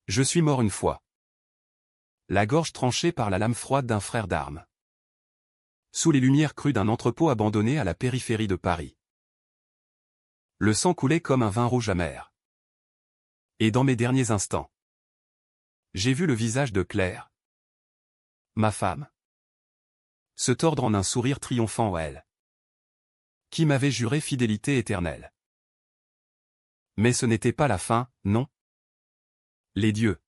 Je suis mort une fois. La gorge tranchée par la lame froide d'un frère d'armes. Sous les lumières crues d'un entrepôt abandonné à la périphérie de Paris. Le sang coulait comme un vin rouge amer. Et dans mes derniers instants, j'ai vu le visage de Claire, ma femme, se tordre en un sourire triomphant à elle, qui m'avait juré fidélité éternelle. Mais ce n'était pas la fin, non. Les dieux,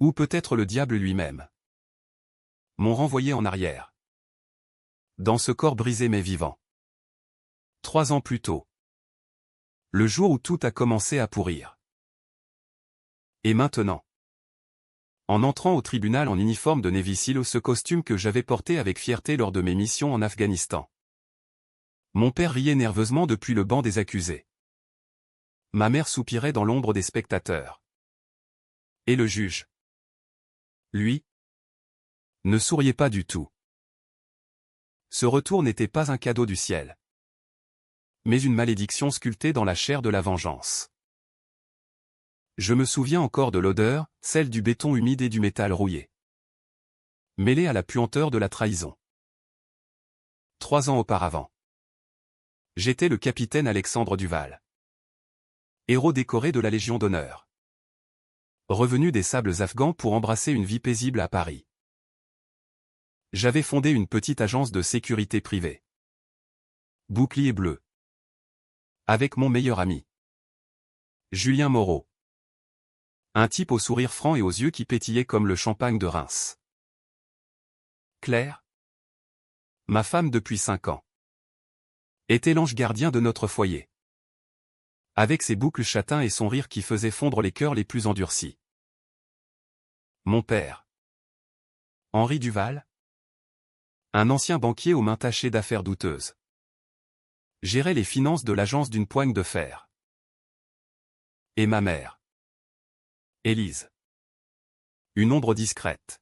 ou peut-être le diable lui-même, m'ont renvoyé en arrière. Dans ce corps brisé mais vivant. 3 ans plus tôt. Le jour où tout a commencé à pourrir. Et maintenant, en entrant au tribunal en uniforme de Navy SEAL, ce costume que j'avais porté avec fierté lors de mes missions en Afghanistan. Mon père riait nerveusement depuis le banc des accusés. Ma mère soupirait dans l'ombre des spectateurs. Et le juge, lui, ne souriait pas du tout. Ce retour n'était pas un cadeau du ciel, mais une malédiction sculptée dans la chair de la vengeance. Je me souviens encore de l'odeur, celle du béton humide et du métal rouillé, mêlée à la puanteur de la trahison. 3 ans auparavant, j'étais le capitaine Alexandre Duval, héros décoré de la Légion d'honneur, revenu des sables afghans pour embrasser une vie paisible à Paris. J'avais fondé une petite agence de sécurité privée, Bouclier Bleu, avec mon meilleur ami, Julien Moreau. Un type au sourire franc et aux yeux qui pétillaient comme le champagne de Reims. Claire, ma femme depuis 5 ans, était l'ange gardien de notre foyer. Avec ses boucles châtains et son rire qui faisait fondre les cœurs les plus endurcis. Mon père, Henri Duval, un ancien banquier aux mains tachées d'affaires douteuses, gérait les finances de l'agence d'une poigne de fer. Et ma mère, Élise, une ombre discrète,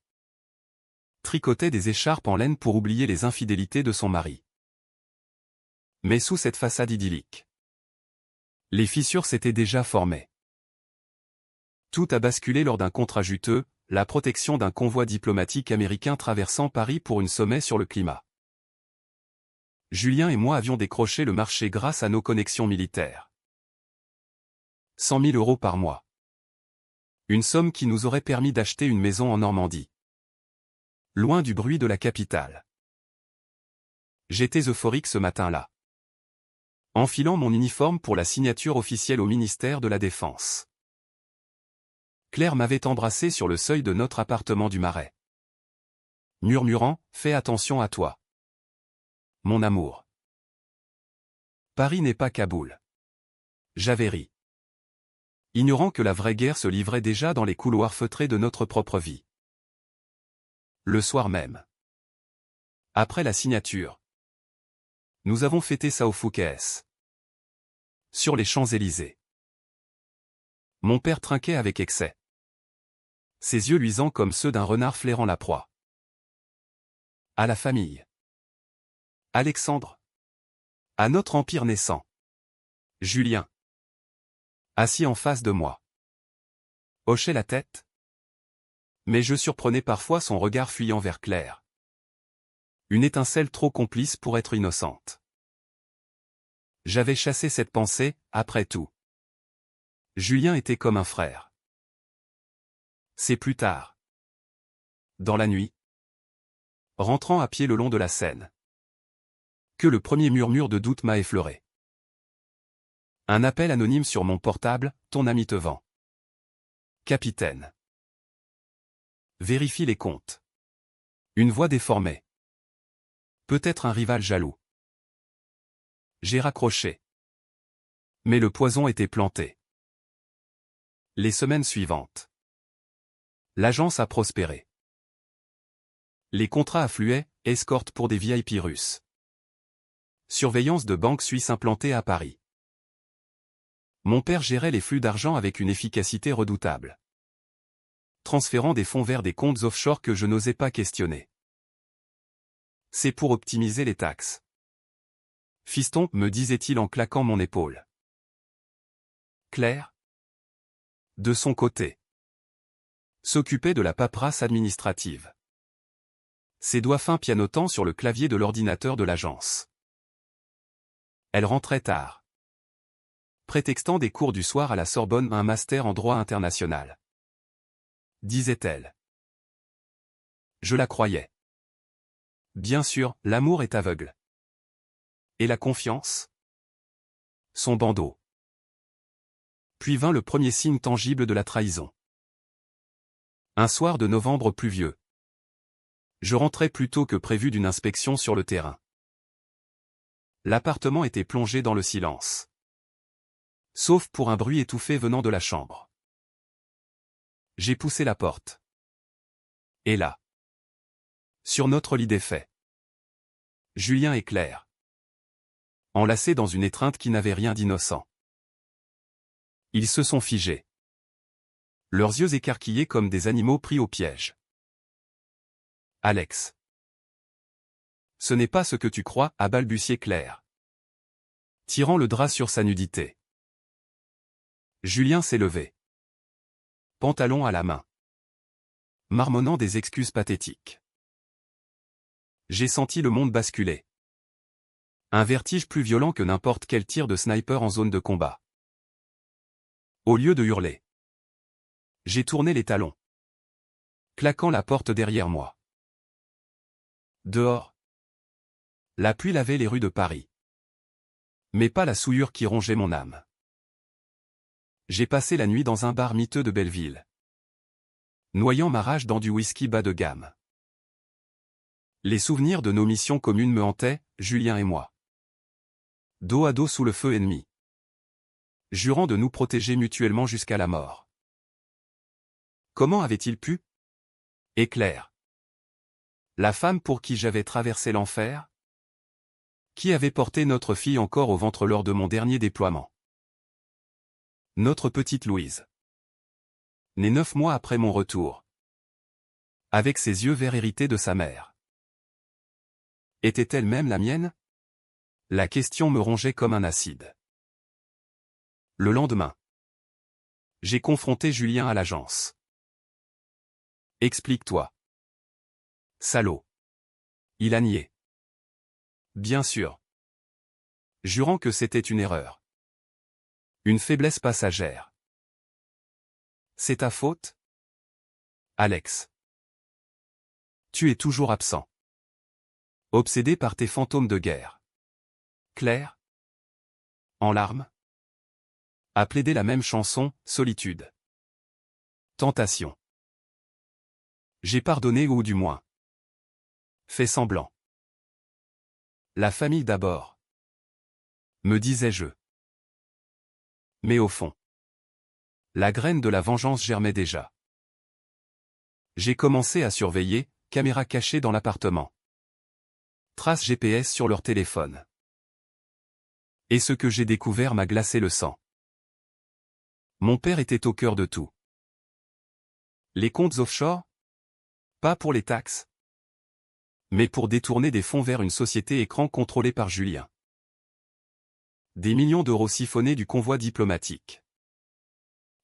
tricotait des écharpes en laine pour oublier les infidélités de son mari. Mais sous cette façade idyllique, les fissures s'étaient déjà formées. Tout a basculé lors d'un contrat juteux, la protection d'un convoi diplomatique américain traversant Paris pour une sommet sur le climat. Julien et moi avions décroché le marché grâce à nos connexions militaires. 100 000 € par mois. Une somme qui nous aurait permis d'acheter une maison en Normandie. Loin du bruit de la capitale. J'étais euphorique ce matin-là. Enfilant mon uniforme pour la signature officielle au ministère de la Défense. Claire m'avait embrassé sur le seuil de notre appartement du Marais. Murmurant, « Fais attention à toi. Mon amour. Paris n'est pas Kaboul. » J'avais ri. Ignorant que la vraie guerre se livrait déjà dans les couloirs feutrés de notre propre vie. Le soir même. Après la signature. Nous avons fêté ça au Fouquet's. Sur les Champs-Élysées. Mon père trinquait avec excès. Ses yeux luisants comme ceux d'un renard flairant la proie. À la famille. Alexandre. À notre empire naissant. Julien. Assis en face de moi. Hochait la tête. Mais je surprenais parfois son regard fuyant vers Claire. Une étincelle trop complice pour être innocente. J'avais chassé cette pensée, après tout. Julien était comme un frère. C'est plus tard. Dans la nuit. Rentrant à pied le long de la Seine. Que le premier murmure de doute m'a effleuré. Un appel anonyme sur mon portable, ton ami te vend. Capitaine. Vérifie les comptes. Une voix déformée. Peut-être un rival jaloux. J'ai raccroché. Mais le poison était planté. Les semaines suivantes. L'agence a prospéré. Les contrats affluaient, escorte pour des VIP russes. Surveillance de banques suisses implantées à Paris. Mon père gérait les flux d'argent avec une efficacité redoutable. Transférant des fonds vers des comptes offshore que je n'osais pas questionner. C'est pour optimiser les taxes. Fiston, me disait-il en claquant mon épaule. Claire. De son côté. s'occupait de la paperasse administrative. Ses doigts fins pianotant sur le clavier de l'ordinateur de l'agence. Elle rentrait tard, prétextant des cours du soir à la Sorbonne un master en droit international. Disait-elle. Je la croyais. Bien sûr, l'amour est aveugle. Et la confiance? Son bandeau. Puis vint le premier signe tangible de la trahison. Un soir de novembre pluvieux. Je rentrais plus tôt que prévu d'une inspection sur le terrain. L'appartement était plongé dans le silence. Sauf pour un bruit étouffé venant de la chambre. J'ai poussé la porte. Et là, sur notre lit défait, Julien et Claire, enlacés dans une étreinte qui n'avait rien d'innocent. Ils se sont figés. Leurs yeux écarquillés comme des animaux pris au piège. Alex. Ce n'est pas ce que tu crois, a balbutié Claire, tirant le drap sur sa nudité. Julien s'est levé, pantalon à la main, marmonnant des excuses pathétiques. J'ai senti le monde basculer. Un vertige plus violent que n'importe quel tir de sniper en zone de combat. Au lieu de hurler, j'ai tourné les talons, claquant la porte derrière moi. Dehors, la pluie lavait les rues de Paris. Mais pas la souillure qui rongeait mon âme. J'ai passé la nuit dans un bar miteux de Belleville, noyant ma rage dans du whisky bas de gamme. Les souvenirs de nos missions communes me hantaient, Julien et moi. Dos à dos sous le feu ennemi, jurant de nous protéger mutuellement jusqu'à la mort. Comment avait-il pu? Et Claire, la femme pour qui j'avais traversé l'enfer? Qui avait porté notre fille encore au ventre lors de mon dernier déploiement? Notre petite Louise, née 9 mois après mon retour, avec ses yeux verts hérités de sa mère. Était-elle même la mienne? La question me rongeait comme un acide. Le lendemain, j'ai confronté Julien à l'agence. Explique-toi. Salaud. Il a nié. Bien sûr. Jurant que c'était une erreur. Une faiblesse passagère. C'est ta faute? Alex. Tu es toujours absent. Obsédé par tes fantômes de guerre. Claire, en larmes, a plaidé la même chanson, solitude. Tentation. J'ai pardonné ou du moins fait semblant. La famille d'abord, me disais-je. Mais au fond, la graine de la vengeance germait déjà. J'ai commencé à surveiller, caméra cachée dans l'appartement. Traces GPS sur leur téléphone. Et ce que j'ai découvert m'a glacé le sang. Mon père était au cœur de tout. Les comptes offshore? Pas pour les taxes, mais pour détourner des fonds vers une société écran contrôlée par Julien. Des millions d'euros siphonnés du convoi diplomatique.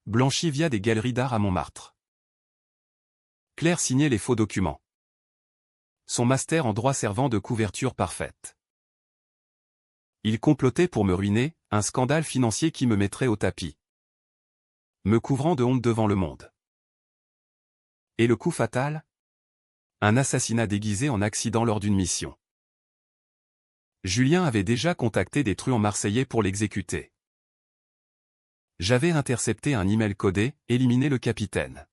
Blanchis via des galeries d'art à Montmartre. Claire signait les faux documents. Son master en droit servant de couverture parfaite. Il complotait pour me ruiner, un scandale financier qui me mettrait au tapis, me couvrant de honte devant le monde. Et le coup fatal? Un assassinat déguisé en accident lors d'une mission. Julien avait déjà contacté des truands marseillais pour l'exécuter. J'avais intercepté un email codé, éliminé le capitaine.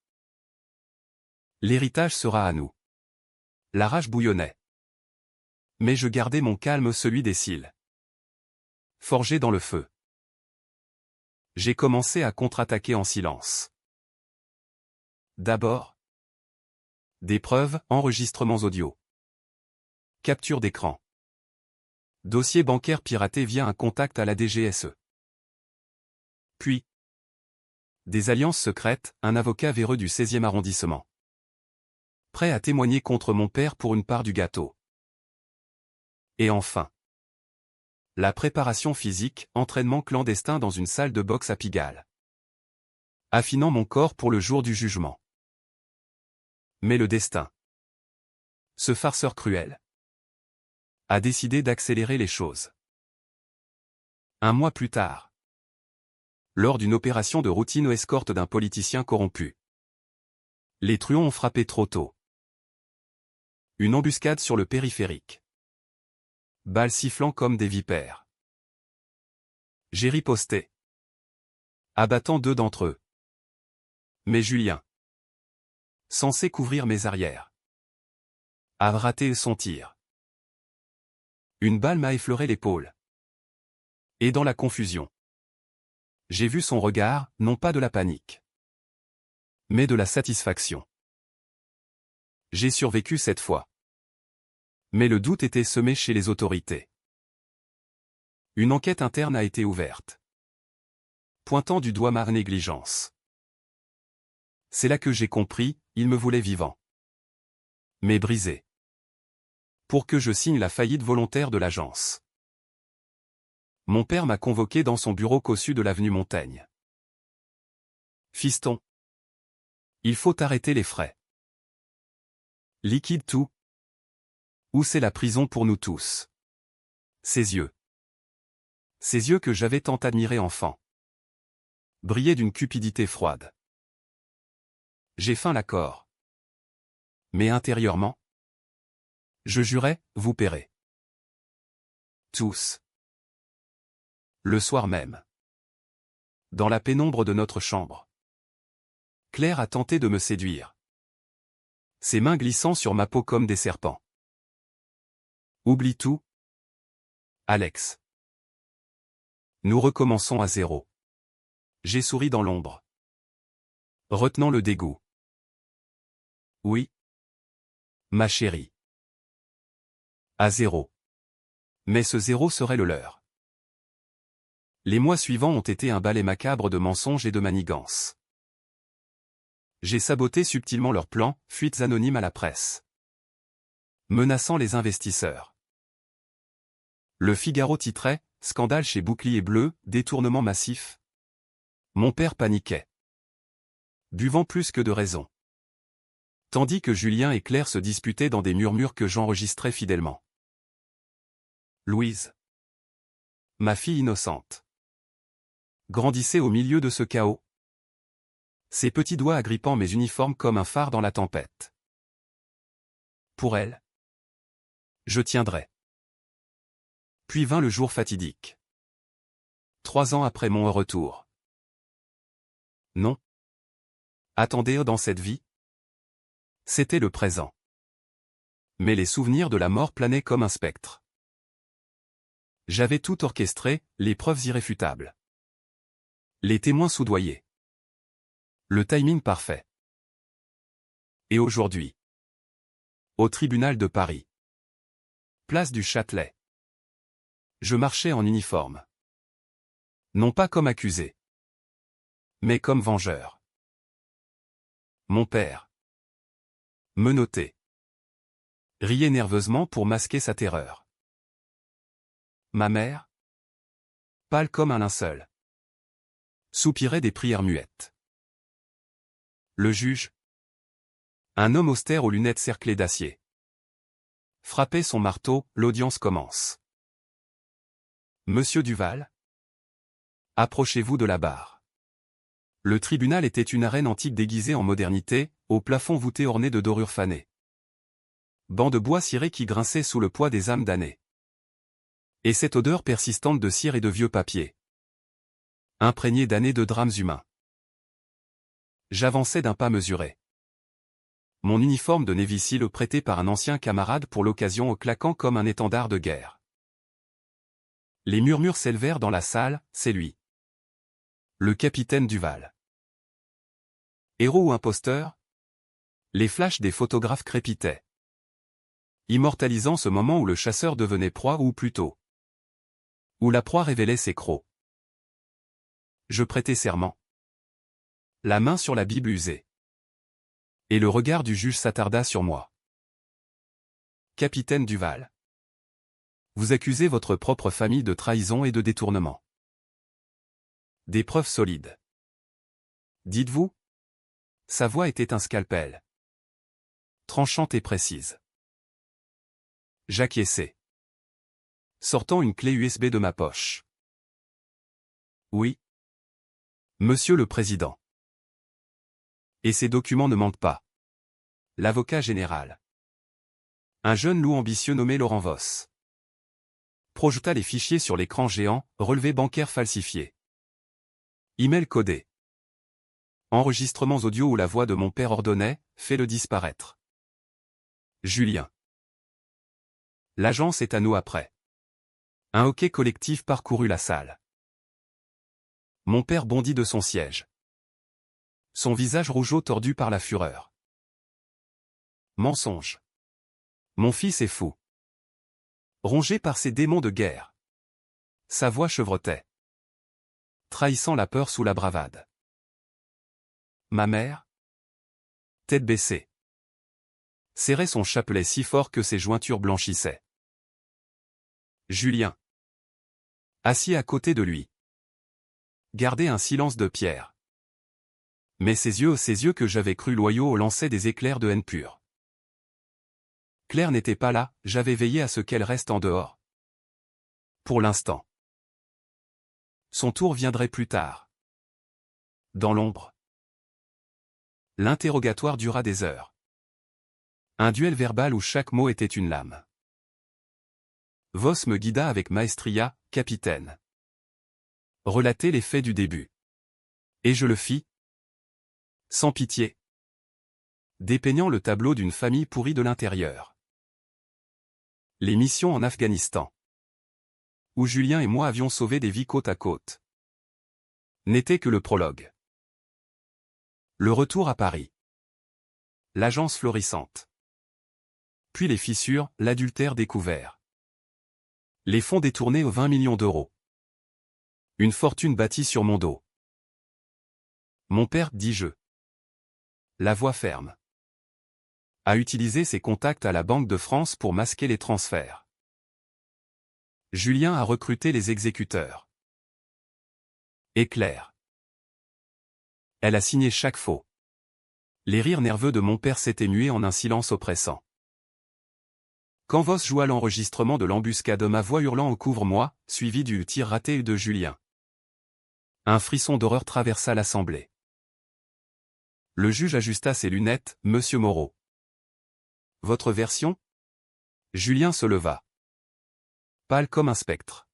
L'héritage sera à nous. La rage bouillonnait. Mais je gardais mon calme, celui des cils. Forgé dans le feu. J'ai commencé à contre-attaquer en silence. D'abord, des preuves, enregistrements audio. Capture d'écran. Dossier bancaire piraté via un contact à la DGSE. Puis, des alliances secrètes, un avocat véreux du 16e arrondissement. Prêt à témoigner contre mon père pour une part du gâteau. Et enfin, la préparation physique, entraînement clandestin dans une salle de boxe à Pigalle. Affinant mon corps pour le jour du jugement. Mais le destin, ce farceur cruel, a décidé d'accélérer les choses. Un mois plus tard, lors d'une opération de routine aux escorte d'un politicien corrompu, les truands ont frappé trop tôt. Une embuscade sur le périphérique. Balles sifflant comme des vipères. J'ai riposté, abattant 2 d'entre eux. Mais Julien, censé couvrir mes arrières, a raté son tir. Une balle m'a effleuré l'épaule. Et dans la confusion, j'ai vu son regard, non pas de la panique, mais de la satisfaction. J'ai survécu cette fois. Mais le doute était semé chez les autorités. Une enquête interne a été ouverte, pointant du doigt ma négligence. C'est là que j'ai compris, il me voulait vivant, mais brisé, pour que je signe la faillite volontaire de l'agence. Mon père m'a convoqué dans son bureau cossu de l'avenue Montaigne. Fiston, il faut arrêter les frais. Liquide tout. Ou c'est la prison pour nous tous. Ses yeux. Ces yeux que j'avais tant admirés enfant, brillaient d'une cupidité froide. J'ai faim l'accord. Mais intérieurement, je jurais, vous paierez. Tous. Le soir même, dans la pénombre de notre chambre, Claire a tenté de me séduire, ses mains glissant sur ma peau comme des serpents. Oublie tout, Alex. Nous recommençons à zéro. J'ai souri dans l'ombre, retenant le dégoût. Oui, ma chérie. À zéro. Mais ce zéro serait le leur. Les mois suivants ont été un balai macabre de mensonges et de manigances. J'ai saboté subtilement leurs plans, fuites anonymes à la presse, menaçant les investisseurs. Le Figaro titrait « Scandale chez Bouclier Bleu, détournement massif ». Mon père paniquait, buvant plus que de raison, tandis que Julien et Claire se disputaient dans des murmures que j'enregistrais fidèlement. Louise, ma fille innocente, grandissait au milieu de ce chaos, ses petits doigts agrippant mes uniformes comme un phare dans la tempête. Pour elle, je tiendrai. Puis vint le jour fatidique. 3 ans après mon retour. Non. Attendez, dans cette vie, c'était le présent. Mais les souvenirs de la mort planaient comme un spectre. J'avais tout orchestré, les preuves irréfutables, les témoins soudoyés, le timing parfait. Et aujourd'hui, au tribunal de Paris, place du Châtelet, je marchais en uniforme. Non pas comme accusé, mais comme vengeur. Mon père, menotté, riait nerveusement pour masquer sa terreur. Ma mère, pâle comme un linceul, soupirait des prières muettes. Le juge, un homme austère aux lunettes cerclées d'acier, frappait son marteau, l'audience commence. Monsieur Duval, approchez-vous de la barre. Le tribunal était une arène antique déguisée en modernité, au plafond voûté orné de dorures fanées. Bancs de bois ciré qui grinçaient sous le poids des âmes damnées. Et cette odeur persistante de cire et de vieux papier, imprégnée d'années de drames humains. J'avançais d'un pas mesuré. Mon uniforme de Navy Seal prêté par un ancien camarade pour l'occasion claquant comme un étendard de guerre. Les murmures s'élevèrent dans la salle, c'est lui. Le capitaine Duval. Héros ou imposteur? Les flashs des photographes crépitaient, immortalisant ce moment où le chasseur devenait proie ou plutôt, où la proie révélait ses crocs. Je prêtai serment, la main sur la Bible usée. Et le regard du juge s'attarda sur moi. Capitaine Duval. Vous accusez votre propre famille de trahison et de détournement. Des preuves solides. Dites-vous? Sa voix était un scalpel. tranchante et précise. J'acquiesçai. Sortant une clé USB de ma poche. Oui. Monsieur le Président. Et ces documents ne mentent pas. L'avocat général. Un jeune loup ambitieux nommé Laurent Voss. Projeta les fichiers sur l'écran géant, relevé bancaire falsifié. Email codé. Enregistrements audio où la voix de mon père ordonnait, fais-le disparaître. Julien. L'agence est à nous après. Un hoquet collectif parcourut la salle. Mon père bondit de son siège. Son visage rougeau tordu par la fureur. Mensonge. Mon fils est fou. Rongé par ses démons de guerre. Sa voix chevrotait. Trahissant la peur sous la bravade. Ma mère, tête baissée, serrait son chapelet si fort que ses jointures blanchissaient. Julien, assis à côté de lui, gardait un silence de pierre. Mais ses yeux que j'avais crus loyaux lançaient des éclairs de haine pure. Claire n'était pas là, j'avais veillé à ce qu'elle reste en dehors. Pour l'instant. Son tour viendrait plus tard. Dans l'ombre. L'interrogatoire dura des heures. Un duel verbal où chaque mot était une lame. Voss me guida avec maestria, capitaine. Relater les faits du début. Et je le fis. Sans pitié. Dépeignant le tableau d'une famille pourrie de l'intérieur. Les missions en Afghanistan. Où Julien et moi avions sauvé des vies côte à côte. N'était que le prologue. Le retour à Paris. L'agence florissante. Puis les fissures, l'adultère découvert. Les fonds détournés aux 20 millions d'euros. Une fortune bâtie sur mon dos. Mon père, dis-je. La voix ferme. A utilisé ses contacts à la Banque de France pour masquer les transferts. Julien a recruté les exécuteurs. Et Claire. Elle a signé chaque faux. Les rires nerveux de mon père s'étaient mués en un silence oppressant. Quand Voss joua l'enregistrement de l'embuscade, ma voix hurlant au couvre-moi, suivi du tir raté de Julien. Un frisson d'horreur traversa l'assemblée. Le juge ajusta ses lunettes, Monsieur Moreau. Votre version? Julien se leva. Pâle comme un spectre.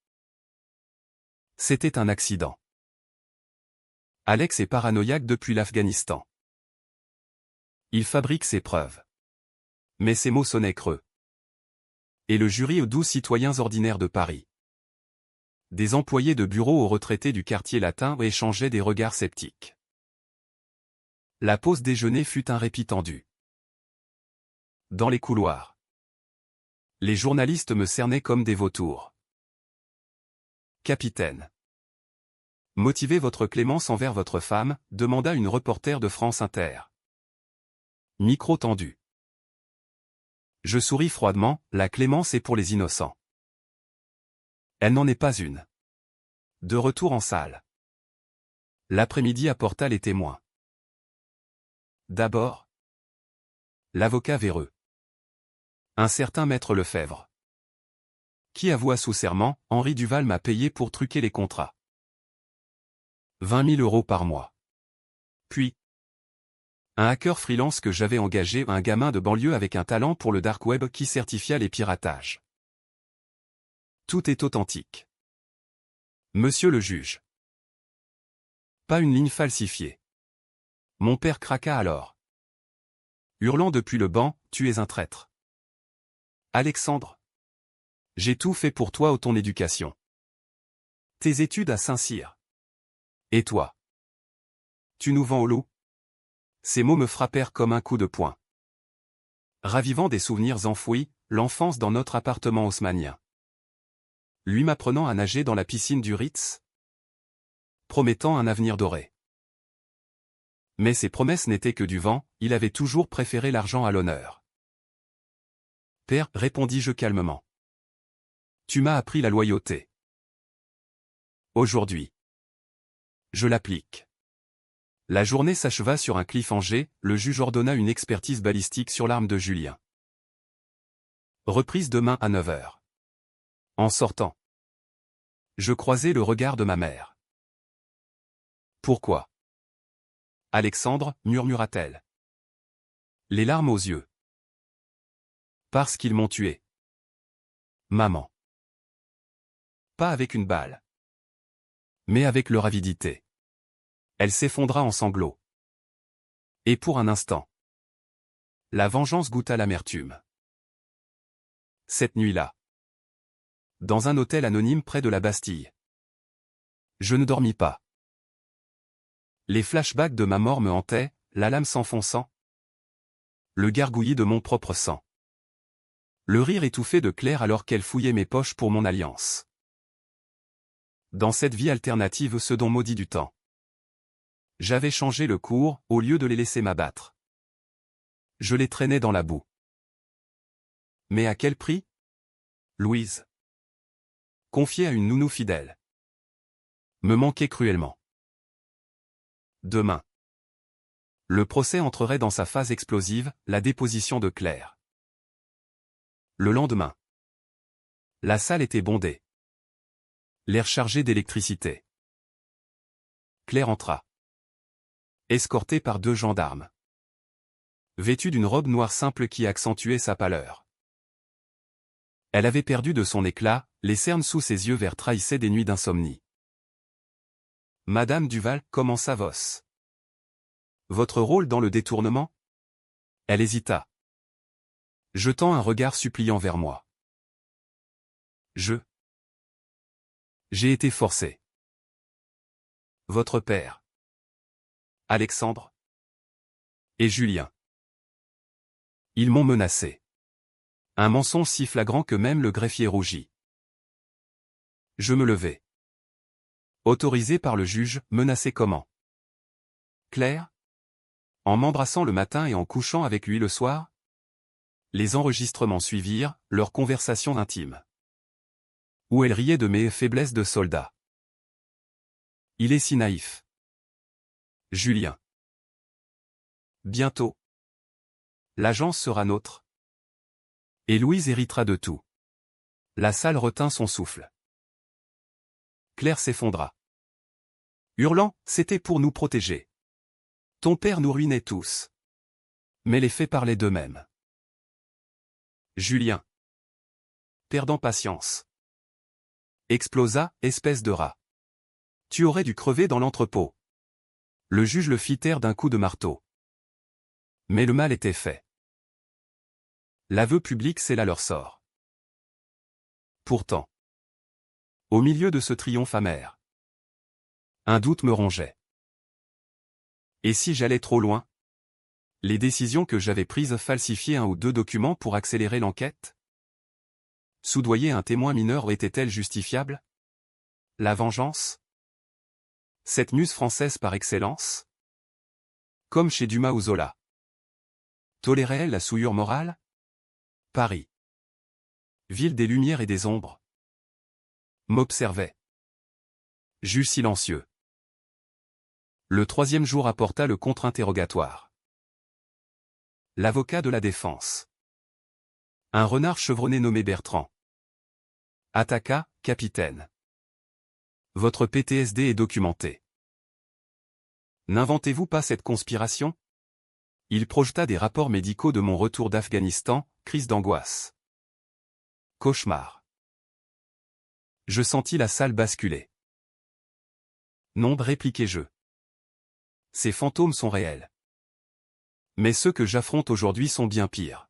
C'était un accident. Alex est paranoïaque depuis l'Afghanistan. Il fabrique ses preuves. Mais ses mots sonnaient creux. Et le jury aux 12 citoyens ordinaires de Paris. Des employés de bureau aux retraités du quartier latin échangeaient des regards sceptiques. La pause déjeuner fut un répit tendu. Dans les couloirs. Les journalistes me cernaient comme des vautours. Capitaine. Motivez votre clémence envers votre femme, demanda une reporter de France Inter. Micro tendu. Je souris froidement, la clémence est pour les innocents. Elle n'en est pas une. De retour en salle. L'après-midi apporta les témoins. D'abord. L'avocat véreux. Un certain maître Lefebvre. Qui avoua sous serment, Henri Duval m'a payé pour truquer les contrats. 20 000 euros par mois. Puis. Un hacker freelance que j'avais engagé, un gamin de banlieue avec un talent pour le dark web qui certifia les piratages. Tout est authentique. Monsieur le juge. Pas une ligne falsifiée. Mon père craqua alors. Hurlant depuis le banc, tu es un traître. Alexandre. J'ai tout fait pour toi ou ton éducation. Tes études à Saint-Cyr. Et toi? Tu nous vends au loup? Ces mots me frappèrent comme un coup de poing. Ravivant des souvenirs enfouis, l'enfance dans notre appartement haussmannien. Lui m'apprenant à nager dans la piscine du Ritz. Promettant un avenir doré. Mais ses promesses n'étaient que du vent, il avait toujours préféré l'argent à l'honneur. Père, répondis-je calmement. Tu m'as appris la loyauté. Aujourd'hui. Je l'applique. La journée s'acheva sur un cliffhanger, le juge ordonna une expertise balistique sur l'arme de Julien. Reprise demain à 9 h. En sortant, je croisai le regard de ma mère. Pourquoi? Alexandre, murmura-t-elle. Les larmes aux yeux. Parce qu'ils m'ont tué. Maman. Pas avec une balle. Mais avec leur avidité. Elle s'effondra en sanglots. Et pour un instant, la vengeance goûta l'amertume. Cette nuit-là, dans un hôtel anonyme près de la Bastille, je ne dormis pas. Les flashbacks de ma mort me hantaient, la lame s'enfonçant, le gargouillis de mon propre sang. Le rire étouffé de Claire alors qu'elle fouillait mes poches pour mon alliance. Dans cette vie alternative ce don maudit du temps. J'avais changé le cours, au lieu de les laisser m'abattre. Je les traînais dans la boue. Mais à quel prix? Louise, confiée à une nounou fidèle, me manquait cruellement. Demain, le procès entrerait dans sa phase explosive, la déposition de Claire. Le lendemain, la salle était bondée. L'air chargé d'électricité. Claire entra. Escortée par 2 gendarmes. Vêtue d'une robe noire simple qui accentuait sa pâleur. Elle avait perdu de son éclat, les cernes sous ses yeux verts trahissaient des nuits d'insomnie. Madame Duval, commença Voss. Votre rôle dans le détournement? Elle hésita, jetant un regard suppliant vers moi. J'ai été forcé. Votre père, Alexandre et Julien. Ils m'ont menacé. Un mensonge si flagrant que même le greffier rougit. Je me levai. Autorisé par le juge, menacé comment? Claire? En m'embrassant le matin et en couchant avec lui le soir? Les enregistrements suivirent, leur conversation intime. Où elle riait de mes faiblesses de soldat. Il est si naïf. Julien. Bientôt. L'agence sera nôtre. Et Louise héritera de tout. La salle retint son souffle. Claire s'effondra. Hurlant, c'était pour nous protéger. Ton père nous ruinait tous. Mais les faits parlaient d'eux-mêmes. Julien, perdant patience, explosa, espèce de rat. Tu aurais dû crever dans l'entrepôt. Le juge le fit taire d'un coup de marteau. Mais le mal était fait. L'aveu public scella leur sort. Pourtant, au milieu de ce triomphe amer, un doute me rongeait. Et si j'allais trop loin? Les décisions que j'avais prises, falsifier 1 ou 2 documents pour accélérer l'enquête? Soudoyer un témoin mineur étaient-elles justifiables? La vengeance? Cette muse française par excellence? Comme chez Dumas ou Zola. Tolérait-elle la souillure morale? Paris. Ville des lumières et des ombres. M'observait. Juge silencieux. Le 3e jour apporta le contre-interrogatoire. L'avocat de la défense. Un renard chevronné nommé Bertrand. Attaqua, capitaine. Votre PTSD est documenté. N'inventez-vous pas cette conspiration? Il projeta des rapports médicaux de mon retour d'Afghanistan, crise d'angoisse. Cauchemar. Je sentis la salle basculer. Non, répliquai-je. Ces fantômes sont réels. Mais ceux que j'affronte aujourd'hui sont bien pires.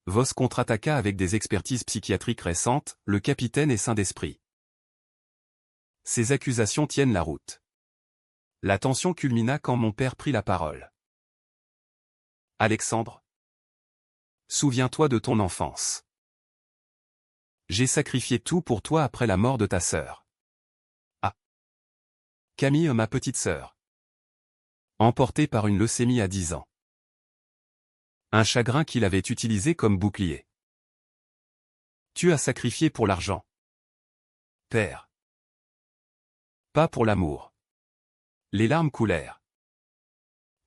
Voss contre-attaqua avec des expertises psychiatriques récentes, le capitaine est sain d'esprit. Ces accusations tiennent la route. La tension culmina quand mon père prit la parole. Alexandre, souviens-toi de ton enfance. J'ai sacrifié tout pour toi après la mort de ta sœur. Ah. Camille, ma petite sœur. Emportée par une leucémie à 10 ans. Un chagrin qu'il avait utilisé comme bouclier. Tu as sacrifié pour l'argent. Père. Pas pour l'amour. Les larmes coulèrent.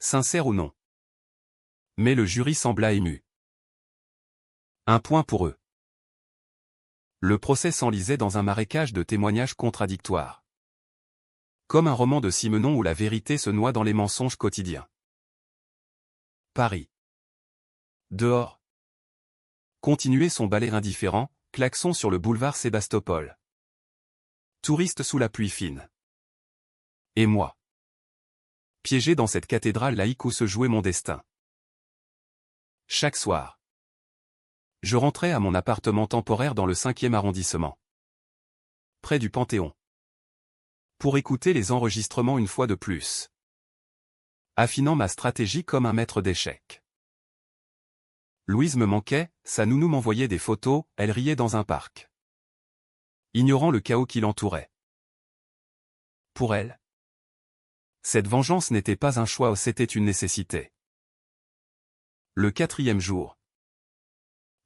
sincère ou non. Mais le jury sembla ému. Un point pour eux. Le procès s'enlisait dans un marécage de témoignages contradictoires. Comme un roman de Simenon où la vérité se noie dans les mensonges quotidiens. Paris. Dehors. Continuait son balai indifférent, klaxon sur le boulevard Sébastopol. Touriste sous la pluie fine. Et moi. Piégé dans cette cathédrale laïque où se jouait mon destin. Chaque soir. Je rentrais à mon appartement temporaire dans le 5e arrondissement. Près du Panthéon. Pour écouter les enregistrements une fois de plus. Affinant ma stratégie comme un maître d'échecs. Louise me manquait, sa nounou m'envoyait des photos, elle riait dans un parc. Ignorant le chaos qui l'entourait. Pour elle, cette vengeance n'était pas un choix, c'était une nécessité. Le 4e jour.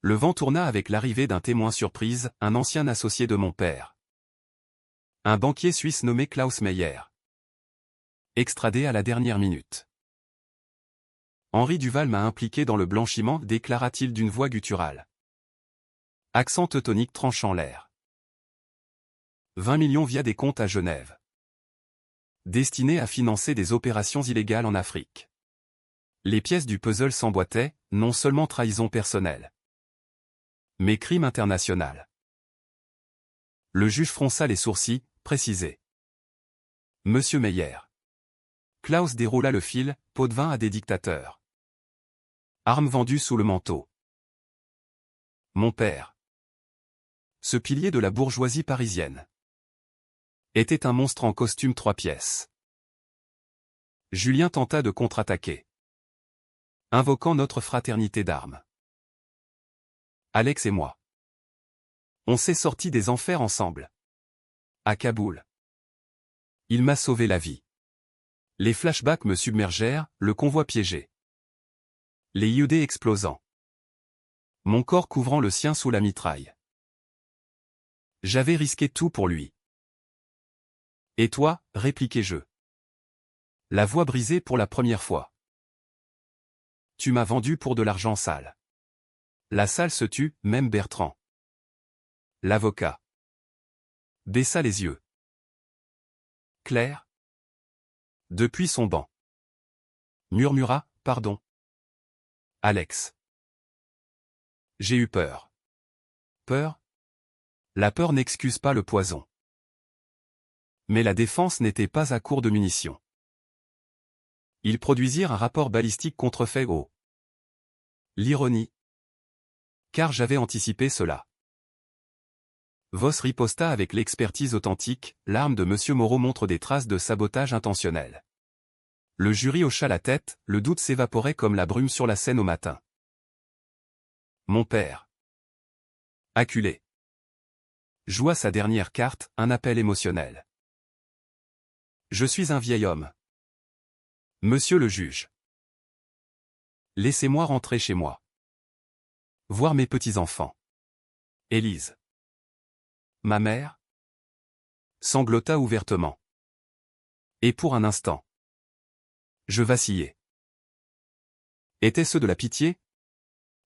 Le vent tourna avec l'arrivée d'un témoin surprise, un ancien associé de mon père. Un banquier suisse nommé Klaus Meyer. Extradé à la dernière minute. Henri Duval m'a impliqué dans le blanchiment, déclara-t-il d'une voix gutturale. Accent teutonique tranchant l'air. 20 millions via des comptes à Genève. Destinés à financer des opérations illégales en Afrique. Les pièces du puzzle s'emboîtaient, non seulement trahison personnelle, mais crime international. Le juge fronça les sourcils, précisé. Monsieur Meyer. Klaus déroula le fil, pot de vin à des dictateurs. Armes vendues sous le manteau. Mon père. Ce pilier de la bourgeoisie parisienne. Était un monstre en costume 3 pièces. Julien tenta de contre-attaquer. Invoquant notre fraternité d'armes. Alex et moi. On s'est sortis des enfers ensemble. À Kaboul. Il m'a sauvé la vie. Les flashbacks me submergèrent, le convoi piégé. Les IED explosant. Mon corps couvrant le sien sous la mitraille. J'avais risqué tout pour lui. Et toi, répliquai-je. La voix brisée pour la première fois. Tu m'as vendu pour de l'argent sale. La salle se tut, même Bertrand. L'avocat baissa les yeux. Claire. Depuis son banc. Murmura, pardon. Alex. J'ai eu peur. Peur? La peur n'excuse pas le poison. Mais la défense n'était pas à court de munitions. Ils produisirent un rapport balistique contrefait au. L'ironie. Car j'avais anticipé cela. Voss riposta avec l'expertise authentique, l'arme de M. Moreau montre des traces de sabotage intentionnel. Le jury hocha la tête, le doute s'évaporait comme la brume sur la Seine au matin. Mon père. Acculé. Joua sa dernière carte, un appel émotionnel. Je suis un vieil homme. Monsieur le juge. Laissez-moi rentrer chez moi. Voir mes petits-enfants. Élise. Ma mère sanglota ouvertement. Et pour un instant. Je vacillai. Était-ce de la pitié?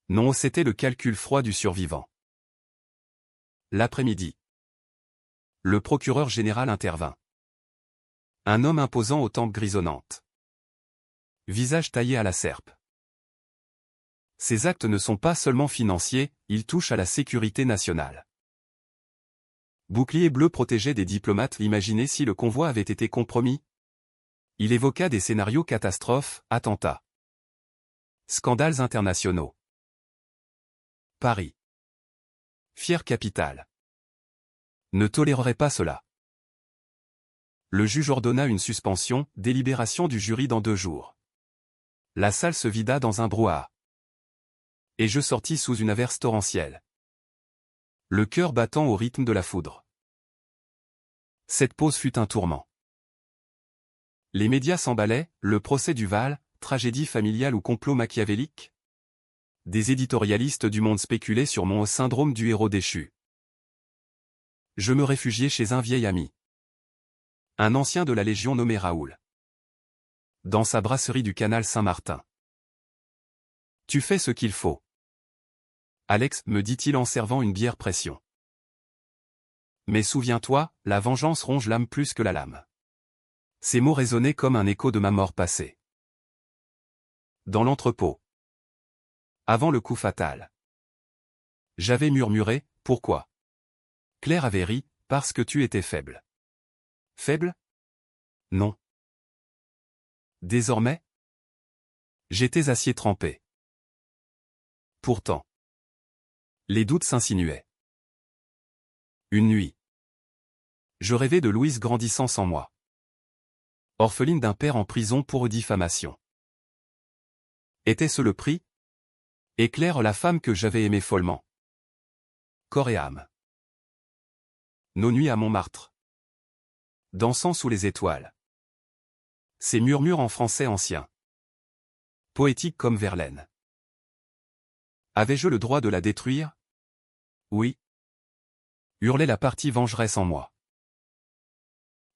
Non, c'était le calcul froid du survivant. L'après-midi. Le procureur général intervint. Un homme imposant aux tempes grisonnantes. Visage taillé à la serpe. Ces actes ne sont pas seulement financiers, ils touchent à la sécurité nationale. Bouclier bleu protégeait des diplomates. Imaginez si le convoi avait été compromis. Il évoqua des scénarios catastrophes, attentats. Scandales internationaux. Paris. Fière capitale. Ne tolérerait pas cela. Le juge ordonna une suspension, délibération du jury dans 2 jours. La salle se vida dans un brouhaha. Et je sortis sous une averse torrentielle. Le cœur battant au rythme de la foudre. Cette pause fut un tourment. Les médias s'emballaient, le procès Duval, tragédie familiale ou complot machiavélique? Des éditorialistes du monde spéculaient sur mon syndrome du héros déchu. Je me réfugiai chez un vieil ami. Un ancien de la Légion nommé Raoul. Dans sa brasserie du canal Saint-Martin. Tu fais ce qu'il faut. Alex, me dit-il en servant une bière pression. Mais souviens-toi, la vengeance ronge l'âme plus que la lame. Ces mots résonnaient comme un écho de ma mort passée. Dans l'entrepôt. Avant le coup fatal. J'avais murmuré, pourquoi? Claire avait ri, parce que tu étais faible. Faible? Non. Désormais? J'étais acier trempé. Pourtant. Les doutes s'insinuaient. Une nuit. Je rêvais de Louise grandissant sans moi. Orpheline d'un père en prison pour diffamation. Était-ce le prix? Et Claire la femme que j'avais aimée follement. Corps et âme. Nos nuits à Montmartre. Dansant sous les étoiles. Ces murmures en français ancien. Poétique comme Verlaine. Avais-je le droit de la détruire? Oui. Hurlait la partie vengeresse en moi.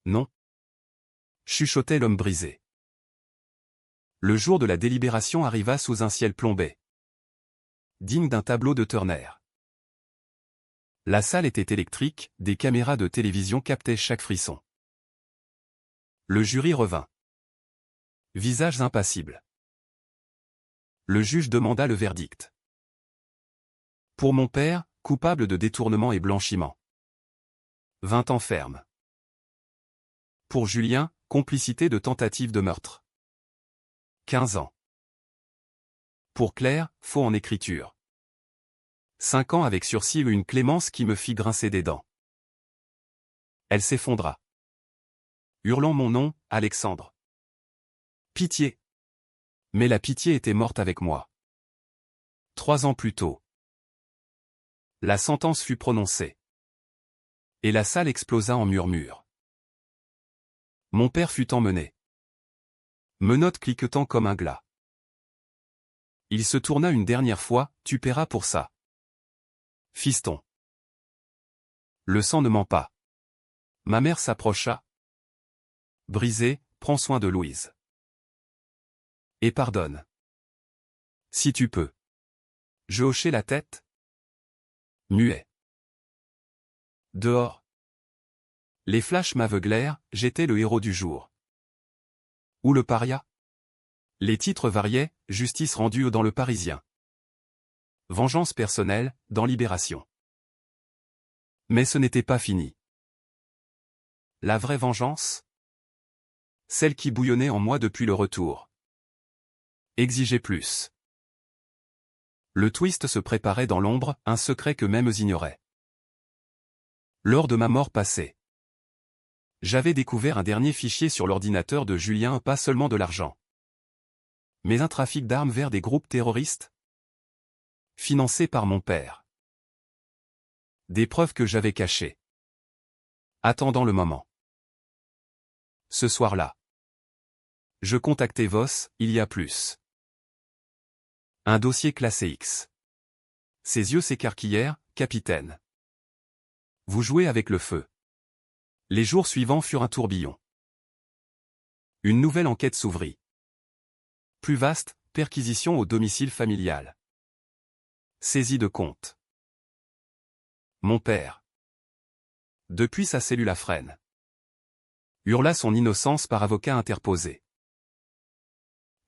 Non. Chuchotait l'homme brisé. Le jour de la délibération arriva sous un ciel plombé. Digne d'un tableau de Turner. La salle était électrique, des caméras de télévision captaient chaque frisson. Le jury revint. Visages impassibles. Le juge demanda le verdict. Pour mon père, coupable de détournement et blanchiment. 20 ans ferme. Pour Julien, complicité de tentative de meurtre. 15 ans. Pour Claire, faux en écriture. 5 ans avec sursis ou une clémence qui me fit grincer des dents. Elle s'effondra. Hurlant mon nom, Alexandre. Pitié. Mais la pitié était morte avec moi. 3 ans plus tôt. La sentence fut prononcée. Et la salle explosa en murmures. Mon père fut emmené. Menottes cliquetant comme un glas. Il se tourna une dernière fois, tu paieras pour ça. Fiston. Le sang ne ment pas. Ma mère s'approcha. Brisée, prends soin de Louise. Et pardonne. Si tu peux. Je hochai la tête. Muet. Dehors. Les flashs m'aveuglèrent, j'étais le héros du jour. Ou le paria? Les titres variaient, justice rendue dans le Parisien. Vengeance personnelle, dans Libération. Mais ce n'était pas fini. La vraie vengeance? Celle qui bouillonnait en moi depuis le retour. Exigeait plus. Le twist se préparait dans l'ombre, un secret que mêmes ignoraient. Lors de ma mort passée. J'avais découvert un dernier fichier sur l'ordinateur de Julien, pas seulement de l'argent. Mais un trafic d'armes vers des groupes terroristes? Financés par mon père. Des preuves que j'avais cachées. Attendant le moment. Ce soir-là. Je contactai Voss, il y a plus. Un dossier classé X. Ses yeux s'écarquillèrent, capitaine. Vous jouez avec le feu. Les jours suivants furent un tourbillon. Une nouvelle enquête s'ouvrit. Plus vaste, perquisition au domicile familial. Saisie de compte. Mon père. Depuis sa cellule à Fresnes. Hurla son innocence par avocat interposé.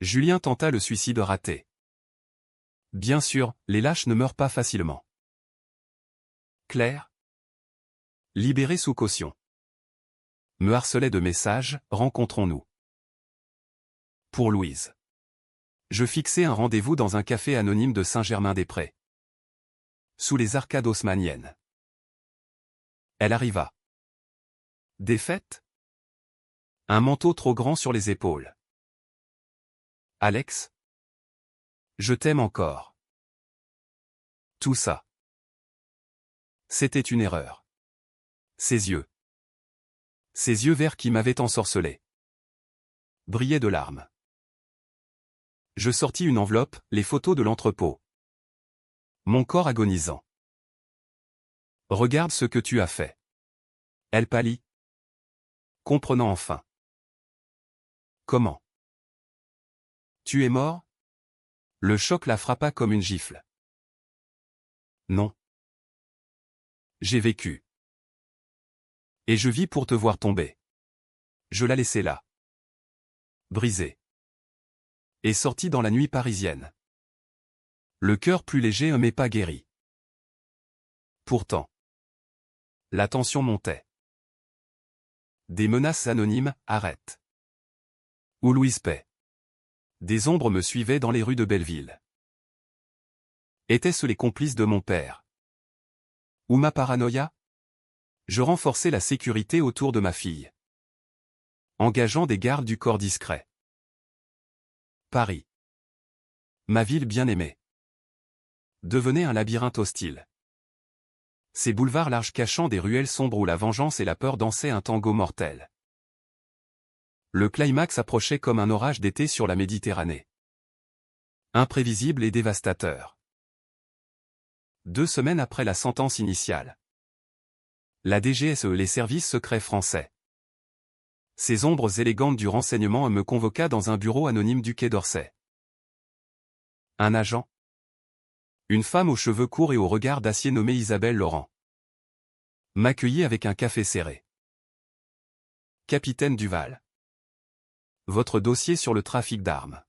Julien tenta le suicide raté. Bien sûr, les lâches ne meurent pas facilement. Claire. Libérée sous caution. Me harcelait de messages, rencontrons-nous. Pour Louise. Je fixai un rendez-vous dans un café anonyme de Saint-Germain-des-Prés. Sous les arcades haussmanniennes. Elle arriva. Défaite? Un manteau trop grand sur les épaules. Alex? Je t'aime encore. Tout ça. C'était une erreur. Ses yeux. Ses yeux verts qui m'avaient ensorcelé. Brillaient de larmes. Je sortis une enveloppe, les photos de l'entrepôt. Mon corps agonisant. Regarde ce que tu as fait. Elle pâlit. Comprenant enfin. Comment? Tu es mort? Le choc la frappa comme une gifle. Non. J'ai vécu. Et je vis pour te voir tomber. Je la laissai là. Brisée. Et sorti dans la nuit parisienne. Le cœur plus léger mais pas guéri. Pourtant. La tension montait. Des menaces anonymes, arrête. Ou Louise Paix. Des ombres me suivaient dans les rues de Belleville. Étaient-ce les complices de mon père? Ou ma paranoïa? Je renforçais la sécurité autour de ma fille. Engageant des gardes du corps discrets. Paris. Ma ville bien-aimée. Devenait un labyrinthe hostile. Ces boulevards larges cachant des ruelles sombres où la vengeance et la peur dansaient un tango mortel. Le climax approchait comme un orage d'été sur la Méditerranée. Imprévisible et dévastateur. 2 semaines après la sentence initiale. La DGSE, les services secrets français. Ces ombres élégantes du renseignement me convoqua dans un bureau anonyme du Quai d'Orsay. Un agent. Une femme aux cheveux courts et au regard d'acier nommée Isabelle Laurent. M'accueillit avec un café serré. Capitaine Duval. Votre dossier sur le trafic d'armes.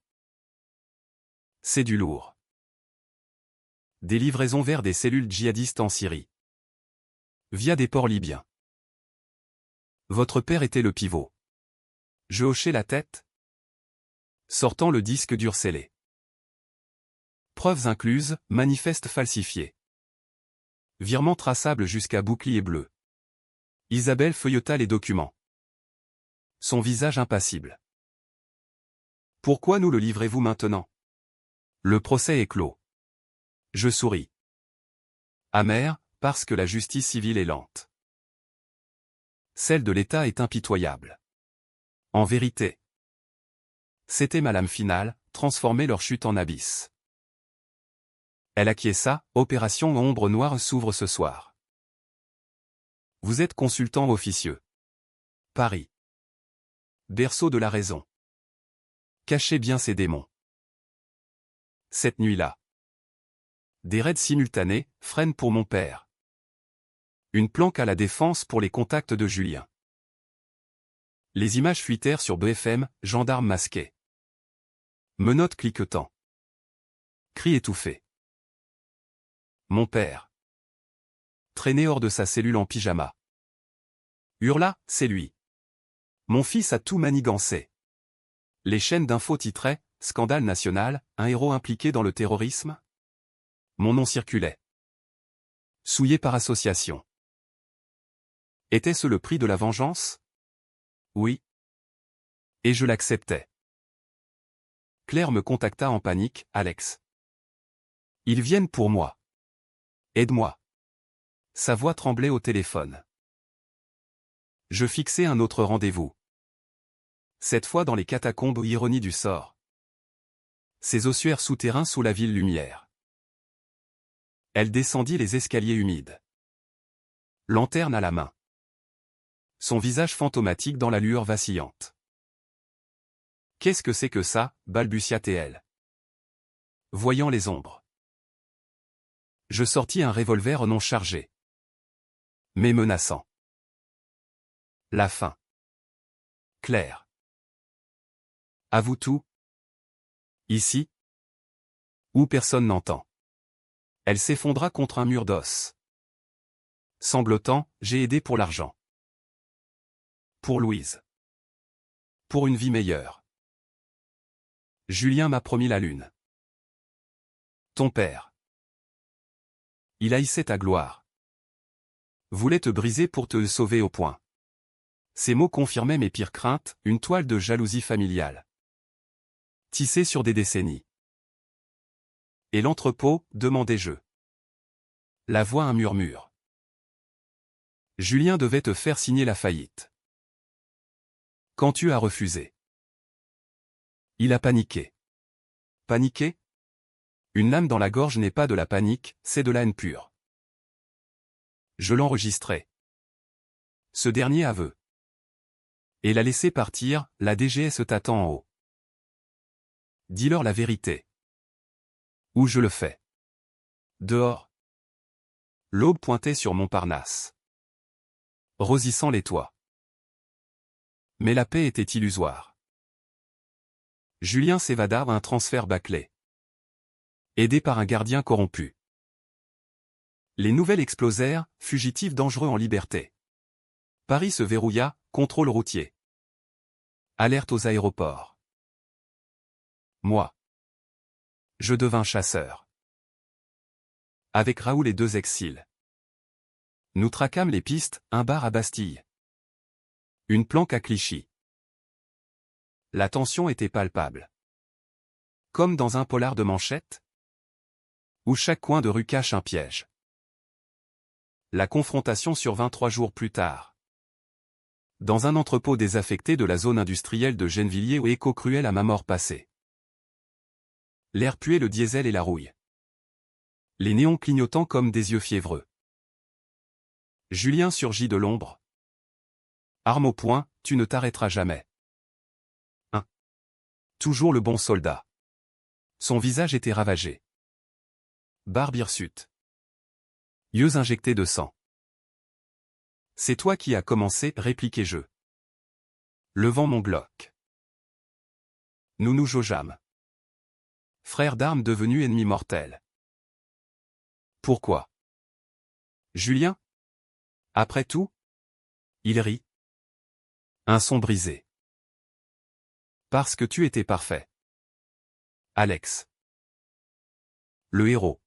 C'est du lourd. Des livraisons vers des cellules djihadistes en Syrie. Via des ports libyens. Votre père était le pivot. Je hochai la tête. Sortant le disque dur scellé. Preuves incluses, manifeste falsifié. Virement traçable jusqu'à bouclier bleu. Isabelle feuilleta les documents. Son visage impassible. Pourquoi nous le livrez-vous maintenant? Le procès est clos. Je souris. Amer, parce que la justice civile est lente. Celle de l'État est impitoyable. En vérité. C'était ma lame finale, transformer leur chute en abysse. Elle acquiesça, opération Ombre Noire s'ouvre ce soir. Vous êtes consultant officieux. Paris. Berceau de la raison. Cachez bien ces démons. Cette nuit-là. Des raids simultanés, freinent pour mon père. Une planque à la défense pour les contacts de Julien. Les images fuitèrent sur BFM, gendarme masqué. Menottes cliquetant. Cris étouffés. Mon père. Traîné hors de sa cellule en pyjama. Hurla, c'est lui. Mon fils a tout manigancé. Les chaînes d'infos titraient, scandale national, un héros impliqué dans le terrorisme. Mon nom circulait. Souillé par association. Était-ce le prix de la vengeance? Oui. Et je l'acceptais. Claire me contacta en panique, Alex. Ils viennent pour moi. Aide-moi. Sa voix tremblait au téléphone. Je fixai un autre rendez-vous. Cette fois dans les catacombes, ironie du sort. Ces ossuaires souterrains sous la ville lumière. Elle descendit les escaliers humides. Lanterne à la main. Son visage fantomatique dans la lueur vacillante. Qu'est-ce que c'est que ça, balbutia-t-elle. Voyant les ombres. Je sortis un revolver non chargé. Mais menaçant. La fin. Claire. Avoue tout. Ici. Où personne n'entend. Elle s'effondra contre un mur d'os. Sanglotant, j'ai aidé pour l'argent. Pour Louise. Pour une vie meilleure. Julien m'a promis la lune. Ton père. Il haïssait ta gloire. Voulait te briser pour te sauver au point. Ces mots confirmaient mes pires craintes, une toile de jalousie familiale. Tissée sur des décennies. Et l'entrepôt, demandai-je. La voix un murmure. Julien devait te faire signer la faillite. Quand tu as refusé. Il a paniqué. Paniqué? Une lame dans la gorge n'est pas de la panique, c'est de la haine pure. Je l'enregistrai. Ce dernier aveu. Et l'a laissé partir, la DGSE t'attend en haut. Dis-leur la vérité. Ou je le fais. Dehors. L'aube pointait sur Montparnasse, rosissant les toits. Mais la paix était illusoire. Julien s'évada à un transfert bâclé, aidé par un gardien corrompu. Les nouvelles explosèrent, fugitifs dangereux en liberté. Paris se verrouilla, contrôle routier. Alerte aux aéroports. Moi. Je devins chasseur. Avec Raoul et 2 exiles. Nous traquâmes les pistes, un bar à Bastille. Une planque à Clichy. La tension était palpable. Comme dans un polar de manchette, où chaque coin de rue cache un piège. La confrontation survint 3 jours plus tard. Dans un entrepôt désaffecté de la zone industrielle de Gennevilliers où écho cruel à ma mort passée. L'air puait le diesel et la rouille. Les néons clignotant comme des yeux fiévreux. Julien surgit de l'ombre. Arme au poing, tu ne t'arrêteras jamais. Toujours le bon soldat. Son visage était ravagé. Barbe hirsute. Yeux injectés de sang. C'est toi qui as commencé, répliquai-je. Levant mon Glock. Nous nous jaugeâmes. Frères d'armes devenus ennemis mortels. Pourquoi? Julien? Après tout? Il rit. Un son brisé. Parce que tu étais parfait. Alex. Le héros.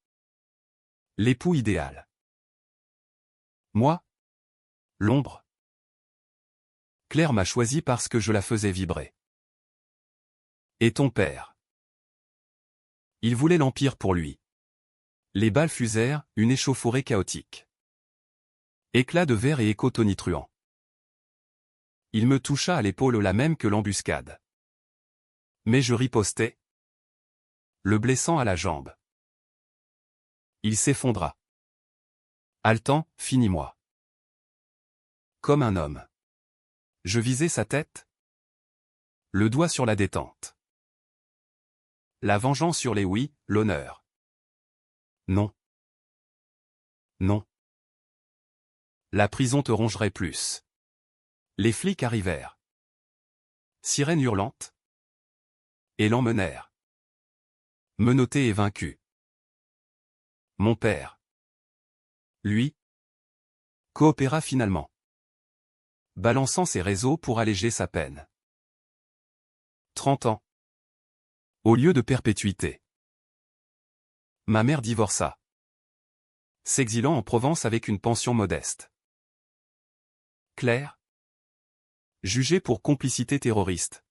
L'époux idéal. Moi? L'ombre. Claire m'a choisi parce que je la faisais vibrer. Et ton père? Il voulait l'empire pour lui. Les balles fusèrent, une échauffourée chaotique. Éclat de verre et écho tonitruant. Il me toucha à l'épaule la même que l'embuscade. Mais je ripostai, le blessant à la jambe. Il s'effondra. Haletant, finis-moi. Comme un homme. Je visais sa tête. Le doigt sur la détente. La vengeance sur les oui, l'honneur. Non. Non. La prison te rongerait plus. Les flics arrivèrent. Sirène hurlante. Et l'emmenèrent. Menotté et vaincu. Mon père. Lui. Coopéra finalement. Balançant ses réseaux pour alléger sa peine. 30 ans. Au lieu de perpétuité. Ma mère divorça. S'exilant en Provence avec une pension modeste. Claire. Jugée pour complicité terroriste.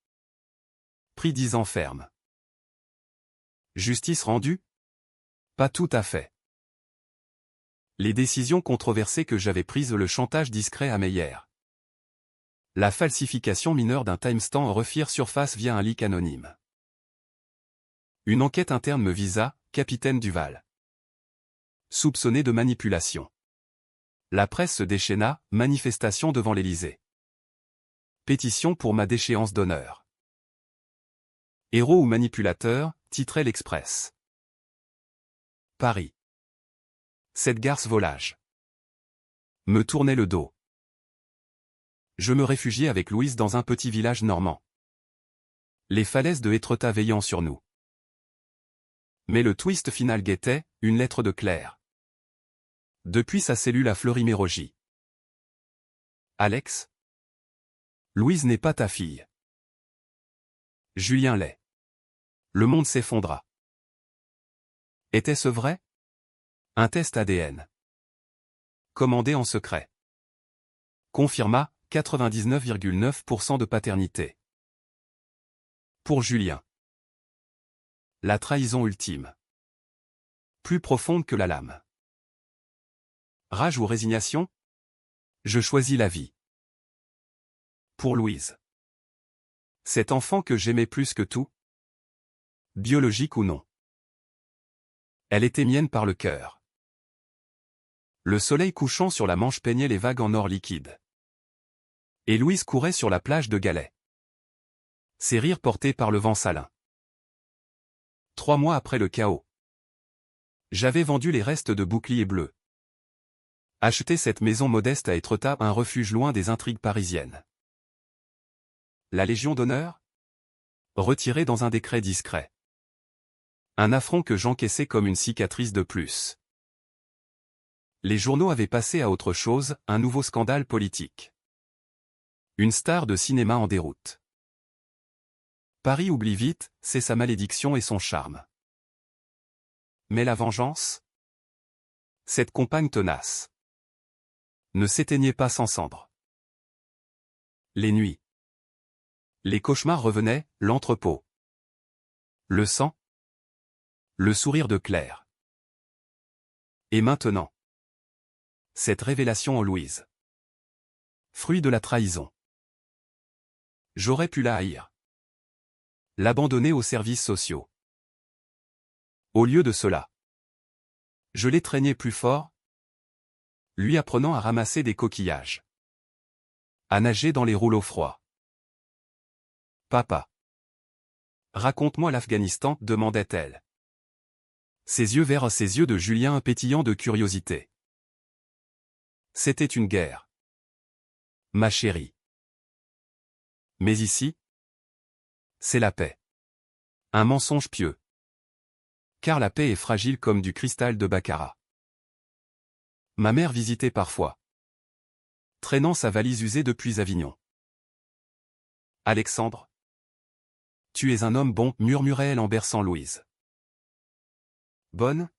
Pris 10 ans ferme. Justice rendue? Pas tout à fait. Les décisions controversées que j'avais prises, le chantage discret à Meyer. La falsification mineure d'un timestamp refirent surface via un leak anonyme. Une enquête interne me visa, capitaine Duval. Soupçonné de manipulation. La presse se déchaîna, manifestation devant l'Élysée. Pétition pour ma déchéance d'honneur. Héros ou manipulateur, titrait l'Express. Paris. Cette garce volage. Me tournait le dos. Je me réfugiai avec Louise dans un petit village normand. Les falaises de Étretat veillant sur nous. Mais le twist final guettait, une lettre de Claire. Depuis sa cellule à Fleury-Mérogis. Alex? Louise n'est pas ta fille. Julien l'est. Le monde s'effondra. Était-ce vrai? Un test ADN. Commandé en secret. Confirma, 99,9% de paternité. Pour Julien. La trahison ultime. Plus profonde que la lame. Rage ou résignation? Je choisis la vie. Pour Louise. Cet enfant que j'aimais plus que tout? Biologique ou non. Elle était mienne par le cœur. Le soleil couchant sur la Manche peignait les vagues en or liquide. Et Louise courait sur la plage de Galets. Ses rires portés par le vent salin. 3 mois après le chaos. J'avais vendu les restes de bouclier bleu. Acheté cette maison modeste à Étretat, un refuge loin des intrigues parisiennes. La Légion d'honneur? Retirée dans un décret discret. Un affront que j'encaissais comme une cicatrice de plus. Les journaux avaient passé à autre chose, un nouveau scandale politique. Une star de cinéma en déroute. Paris oublie vite, c'est sa malédiction et son charme. Mais la vengeance? Cette compagne tenace ne s'éteignait pas sans cendre. Les nuits. Les cauchemars revenaient, l'entrepôt. Le sang. Le sourire de Claire. Et maintenant. Cette révélation en Louise. Fruit de la trahison. J'aurais pu la haïr. L'abandonner aux services sociaux. Au lieu de cela, je l'ai traîné plus fort, lui apprenant à ramasser des coquillages. À nager dans les rouleaux froids. Papa. Raconte-moi l'Afghanistan, demandait-elle. Ses yeux verts, ses yeux de Julien pétillants de curiosité. C'était une guerre. Ma chérie. Mais ici, c'est la paix. Un mensonge pieux. Car la paix est fragile comme du cristal de baccarat. Ma mère visitait parfois. Traînant sa valise usée depuis Avignon. Alexandre. Tu es un homme bon, murmurait-elle en berçant Louise. Bonne?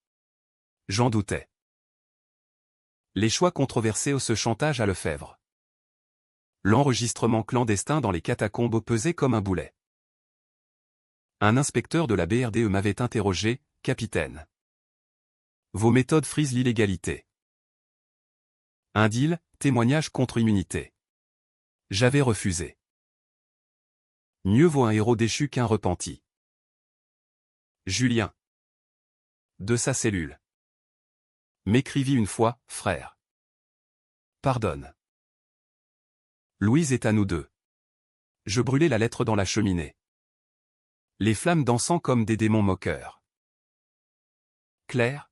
J'en doutais. Les choix controversés ce chantage à Lefebvre. L'enregistrement clandestin dans les catacombes pesait comme un boulet. Un inspecteur de la BRDE m'avait interrogé, capitaine. Vos méthodes frisent l'illégalité. Un deal, témoignage contre immunité. J'avais refusé. Mieux vaut un héros déchu qu'un repenti. Julien. De sa cellule. M'écrivit une fois, frère. Pardonne. Louise est à nous deux. Je brûlais la lettre dans la cheminée. Les flammes dansant comme des démons moqueurs. Claire.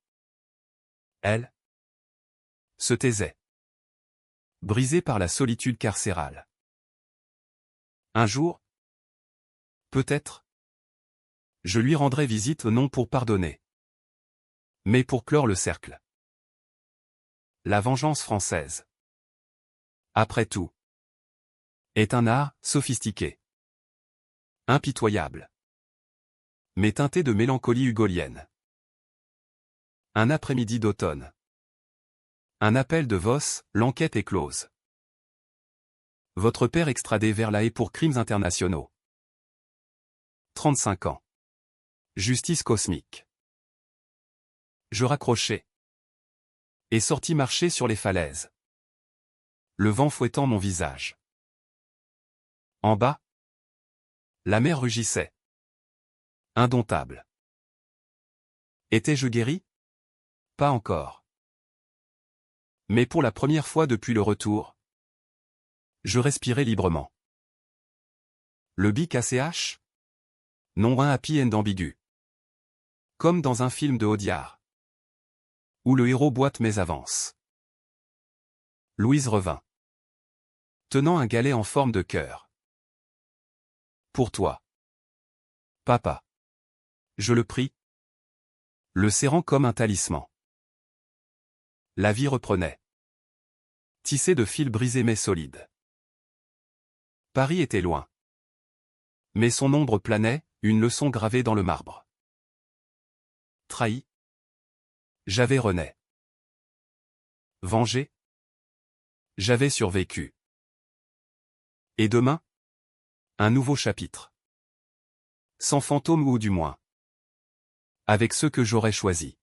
Elle. Se taisait. Brisée par la solitude carcérale. Un jour. Peut-être. Je lui rendrai visite non pour pardonner. Mais pour clore le cercle. La vengeance française. Après tout. Est un art, sophistiqué. Impitoyable. Mais teinté de mélancolie hugolienne. Un après-midi d'automne. Un appel de Voss, l'enquête est close. Votre père extradé vers La Haye pour crimes internationaux. 35 ans. Justice cosmique. Je raccrochai. Et sortis marcher sur les falaises. Le vent fouettant mon visage. En bas. La mer rugissait. Indomptable. Étais-je guéri? Pas encore. Mais pour la première fois depuis le retour, je respirais librement. Le bic ACH? Non, un happy end ambigu. Comme dans un film de Audiard. Où le héros boite mais avance. Louise revint. Tenant un galet en forme de cœur. Pour toi. Papa. Je le prie. Le serrant comme un talisman. La vie reprenait. Tissée de fils brisés mais solides. Paris était loin. Mais son ombre planait, une leçon gravée dans le marbre. Trahi. J'avais rené. Vengé. J'avais survécu. Et demain? Un nouveau chapitre. Sans fantôme ou du moins. Avec ceux que j'aurais choisis.